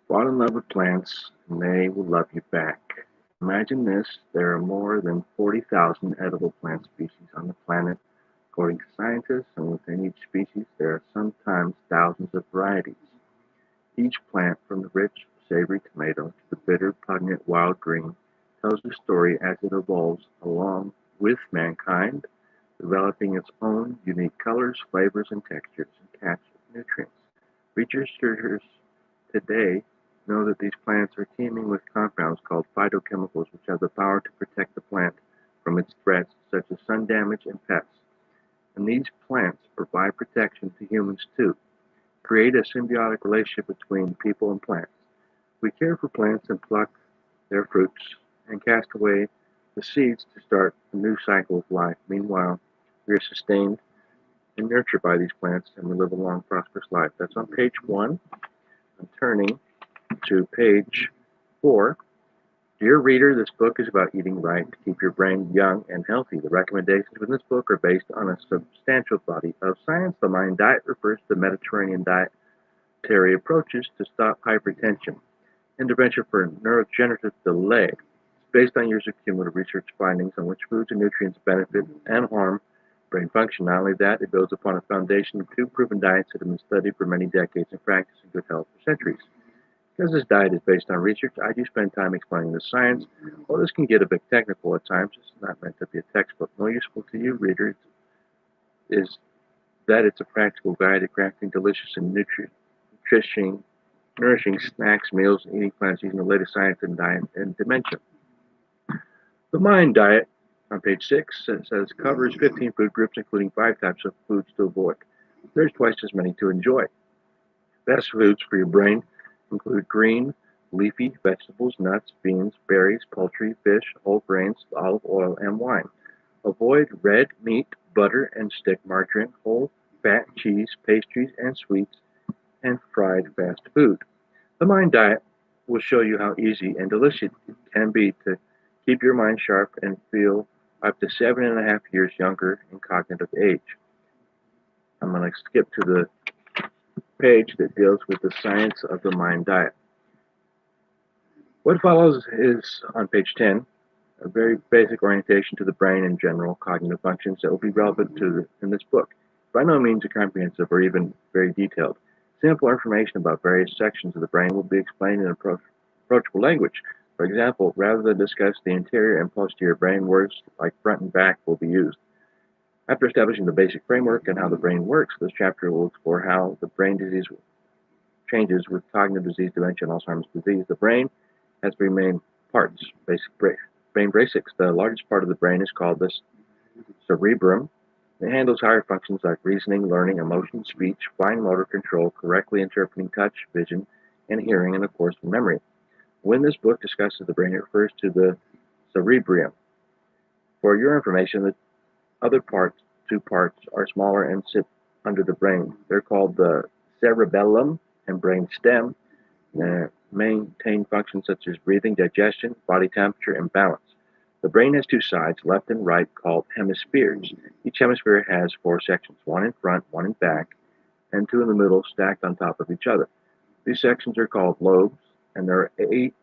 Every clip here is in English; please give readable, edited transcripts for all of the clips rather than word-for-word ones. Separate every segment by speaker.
Speaker 1: Fall in love with plants, and they will love you back. Imagine this: there are more than 40,000 edible plant species on the planet, according to scientists, and within each species there are sometimes thousands of varieties. Each plant, from the rich, savory tomato to the bitter, pungent wild green, tells a story as it evolves along with mankind, developing its own unique colors, flavors, and textures, and catch of nutrients. Researchers today know that these plants are teeming with compounds called phytochemicals, which have the power to protect the plant from its threats such as sun damage and pests. And these plants provide protection to humans too, create a symbiotic relationship between people and plants. We care for plants and pluck their fruits and cast away the seeds to start a new cycle of life. Meanwhile, we are sustained and nurtured by these plants and we live a long, prosperous life. That's on page 1. I'm turning to page 4. Dear reader, this book is about eating right to keep your brain young and healthy. The recommendations in this book are based on a substantial body of science. The Mind Diet refers to the Mediterranean dietary approaches to stop hypertension. Intervention for neurodegenerative delay. It's based on years of cumulative research findings on which foods and nutrients benefit and harm brain function. Not only that, it builds upon a foundation of 2 proven diets that have been studied for many decades and practiced in good health for centuries. Because this diet is based on research, I do spend time explaining the science. While this can get a bit technical at times, it's not meant to be a textbook. More useful to you, reader, is that it's a practical guide to crafting delicious and nourishing snacks, meals, and eating plans using the latest science and diet and dimension. The Mind Diet on page 6 says covers 15 food groups, including 5 types of foods to avoid. There's twice as many to enjoy. Best foods for your brain include green, leafy vegetables, nuts, beans, berries, poultry, fish, whole grains, olive oil, and wine. Avoid red meat, butter and stick margarine, whole fat, cheese, pastries, and sweets, and fried fast food. The Mind Diet will show you how easy and delicious it can be to keep your mind sharp and feel up to 7.5 years younger in cognitive age. I'm going to skip to the page that deals with the science of the Mind Diet. What follows is, on page 10, a very basic orientation to the brain and general cognitive functions that will be relevant in this book. By no means comprehensive or even very detailed. Simple information about various sections of the brain will be explained in approachable language. For example, rather than discuss the anterior and posterior brain, words like front and back will be used. After establishing the basic framework and how the brain works, this chapter will explore how the brain disease changes with cognitive disease, dementia, and Alzheimer's disease. The brain has 3 main parts, brain basics. The largest part of the brain is called the cerebrum. It handles higher functions like reasoning, learning, emotion, speech, fine motor control, correctly interpreting touch, vision, and hearing, and of course, memory. When this book discusses the brain, it refers to the cerebrum. For your information, the other 2 parts, are smaller and sit under the brain. They're called the cerebellum and brain stem. They maintain functions such as breathing, digestion, body temperature, and balance. The brain has 2 sides, left and right, called hemispheres. Each hemisphere has 4 sections, 1 in front, 1 in back, and 2 in the middle stacked on top of each other. These sections are called lobes, and there are 8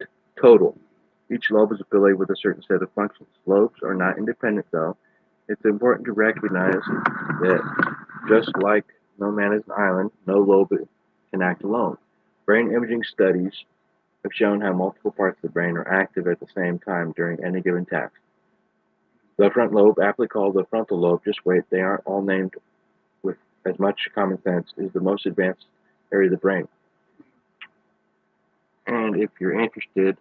Speaker 1: total. Each lobe is affiliated with a certain set of functions. Lobes are not independent, though. It's important to recognize that just like no man is an island, no lobe can act alone. Brain imaging studies have shown how multiple parts of the brain are active at the same time during any given task. The front lobe, aptly called the frontal lobe, just wait, they aren't all named with as much common sense, is the most advanced area of the brain. And if you're interested,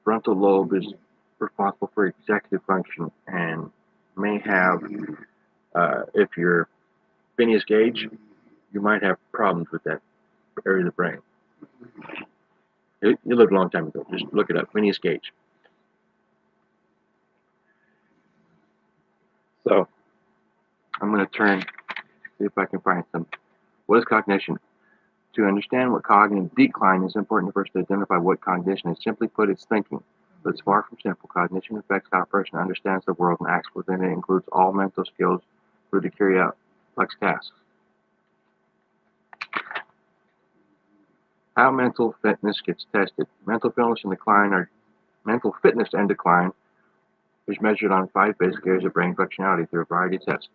Speaker 1: frontal lobe is responsible for executive function and may have, if you're Phineas Gage, you might have problems with that area of the brain. You lived a long time ago. Just look it up, Phineas Gage. So I'm going to see if I can find some. What is cognition? To understand what cognitive decline is, important to first identify what cognition is. Simply put, it's thinking. But it's far from simple. Cognition affects how a person understands the world and acts within it. It includes all mental skills for to carry out Flex tasks. How mental fitness gets tested. Mental fitness and decline is measured on 5 basic areas of brain functionality through a variety of tests.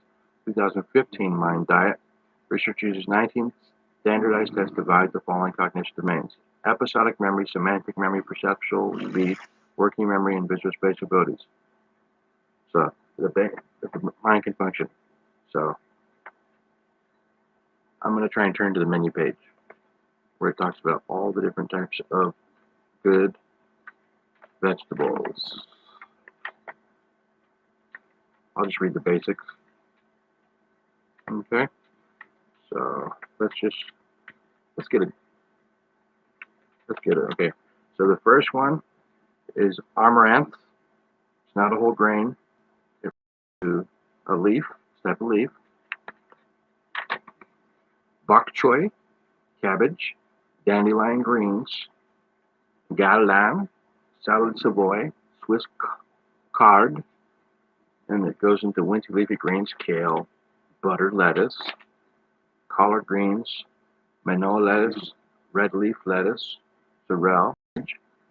Speaker 1: 2015 Mind Diet. Research uses 19 standardized tests to divide the following cognition domains: episodic memory, semantic memory, perceptual speed, working memory, and visual spatial abilities. So the mind can function. So I'm going to try and turn to the menu page where it talks about all the different types of good vegetables. I'll just read the basics. Okay. So let's get it. Okay. So the first one is amaranth. It's not a whole grain. It's a leaf. It's not a leaf. Bok choy, cabbage, dandelion greens, galan, salad savoy, Swiss chard, and it goes into winter leafy greens, kale, butter lettuce, collard greens, manila lettuce, red leaf lettuce, sorrel,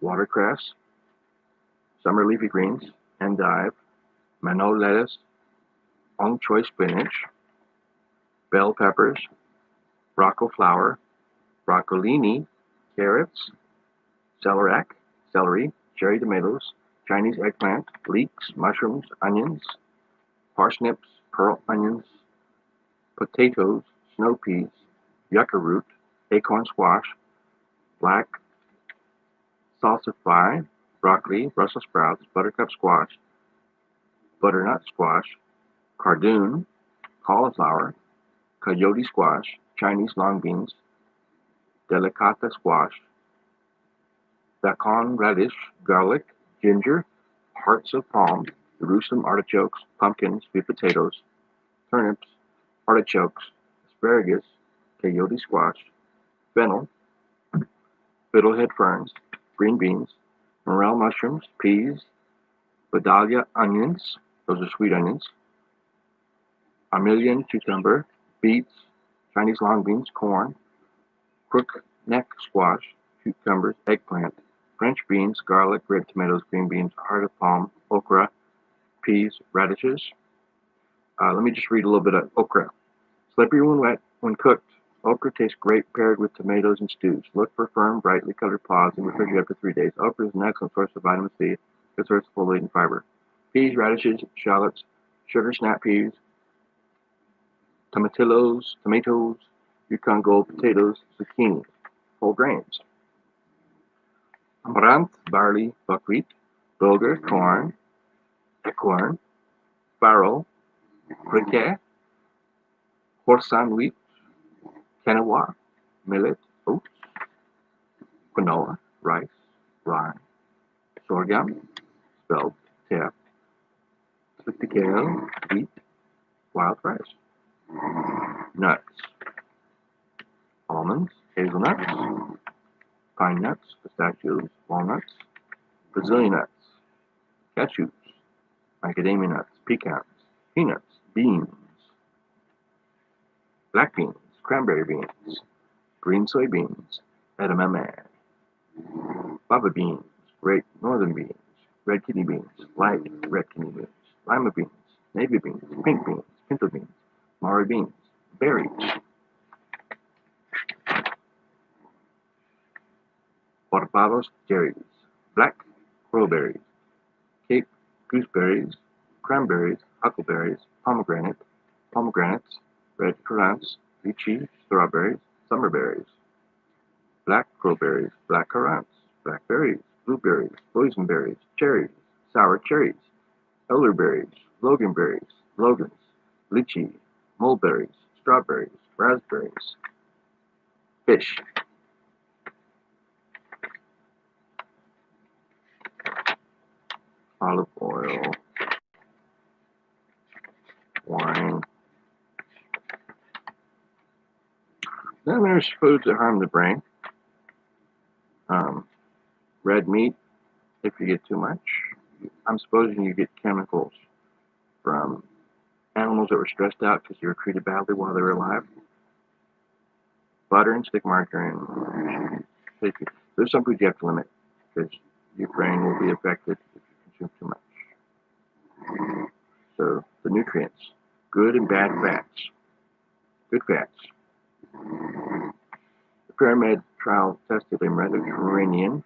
Speaker 1: watercress, summer leafy greens, endive, manila lettuce, bok choy spinach, bell peppers, Rocco flower, broccolini, carrots, celery, cherry tomatoes, Chinese eggplant, leeks, mushrooms, onions, parsnips, pearl onions, potatoes, snow peas, yucca root, acorn squash, black salsify, broccoli, Brussels sprouts, buttercup squash, butternut squash, cardoon, cauliflower, coyote squash, Chinese long beans, delicata squash, bacon radish, garlic, ginger, hearts of palm, Jerusalem artichokes, pumpkins, sweet potatoes, turnips, artichokes, asparagus, coyote squash, fennel, fiddlehead ferns, green beans, morel mushrooms, peas, vidalia onions, those are sweet onions, armelian cucumber, beets, Chinese long beans, corn, crookneck squash, cucumbers, eggplant, French beans, garlic, red tomatoes, green beans, heart of palm, okra, peas, radishes. Let me just read a little bit of okra. Slippery when wet, when cooked. Okra tastes great paired with tomatoes and stews. Look for firm, brightly colored pods and refrigerate up to 3 days. Okra is an excellent source of vitamin C, good source of folate and fiber. Peas, radishes, shallots, sugar snap peas, tomatoes, Yukon Gold potatoes, zucchini, whole grains. Amaranth, barley, buckwheat, bulgur, corn, acorn, farro, briquet, horsan wheat, quinoa, millet, oats, quinoa, rice, rye, sorghum, spelled teff, triticale, wheat, wild rice. Nuts, almonds, hazelnuts, pine nuts, pistachios, walnuts, Brazilian nuts, cashews, macadamia nuts, pecans, peanuts, beans, black beans, cranberry beans, green soybeans, edamame, fava beans, red northern beans, red kidney beans, light red kidney beans, lima beans, navy beans, pink beans, pinto beans, Mari beans, berries, Barbados cherries, black crowberries, Cape gooseberries, cranberries, huckleberries, pomegranates, red currants, lychee, strawberries, summerberries, black crowberries, black currants, blackberries, blueberries, boysenberries, cherries, sour cherries, elderberries, logans, lychee, mulberries, strawberries, raspberries, fish, olive oil, wine. Then there's foods that harm the brain. Red meat, if you get too much. I'm supposing you get chemicals from animals that were stressed out because they were treated badly while they were alive. Butter and stick margarine. There's some foods you have to limit because your brain will be affected if you consume too much. So the nutrients, good and bad fats. Good fats. The pyramid trial tested a Mediterranean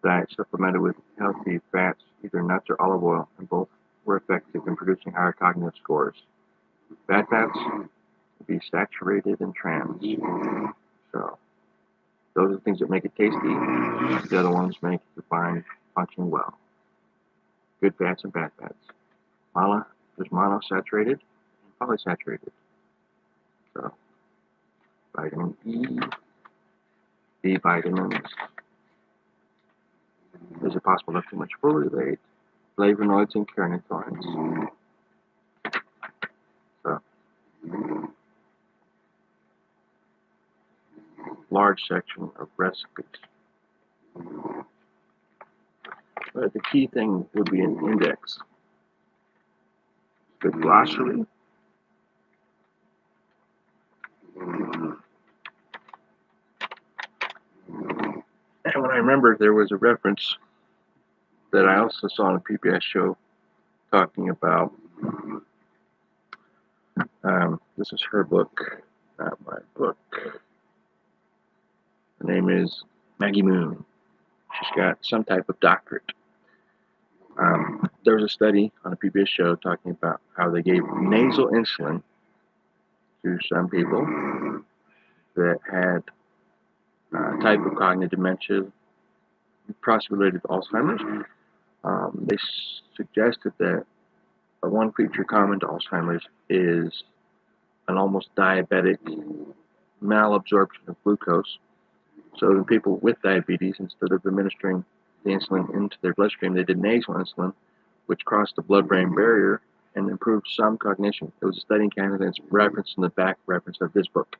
Speaker 1: diet supplemented with healthy fats, either nuts or olive oil, and both were effective in producing higher cognitive scores. Bad fats would be saturated and trans. So those are the things that make it tasty. The other ones make the mind function well. Good fats and bad fats. There's monosaturated and polysaturated. So vitamin E, B vitamins. Is it possible to have too much folate, flavonoids, and carnitinoids? So, large section of recipes. But the key thing would be an index. Good glossary. And when I remember, there was a reference that I also saw on a PBS show talking about, this is her book, not my book. The name is Maggie Moon. She's got some type of doctorate. There was a study on a PBS show talking about how they gave nasal insulin to some people that had a type of cognitive dementia, possibly related to Alzheimer's. They suggested that one feature common to Alzheimer's is an almost diabetic malabsorption of glucose. So the people with diabetes, instead of administering the insulin into their bloodstream, they did nasal insulin, which crossed the blood-brain barrier and improved some cognition. It was a study in Canada, and it's referenced in the back reference of this book.